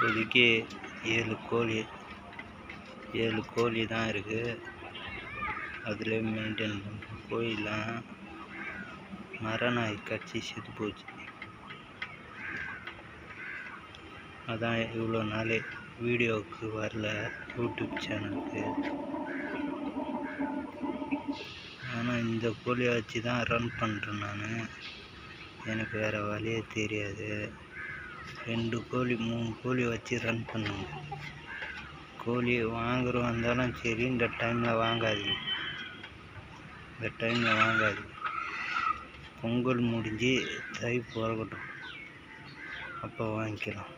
இப்போதைக்கு 7 கோழி தான் இருக்குது. அதில் மெயின்டைன் பண்ணுற கோழிலாம் மரநாய் கடிச்சு செத்து போச்சு. அதான் இவ்வளோ நாள் வீடியோவுக்கு வரல யூடியூப் சேனலுக்கு. ஆனால் இந்த கோழியை வச்சு தான் ரன் பண்ணுறேன் நான். எனக்கு வேறு வழியே தெரியாது. 2 கோழி 3 கோழி வச்சு ரன் பண்ணுங்க. கோழி வாங்குறோம் வந்தாலும் சரி இந்த டைமில் வாங்காது. பொங்கல் முடிஞ்சு தை பிறக்கட்டும், அப்போ வாங்கிக்கலாம்.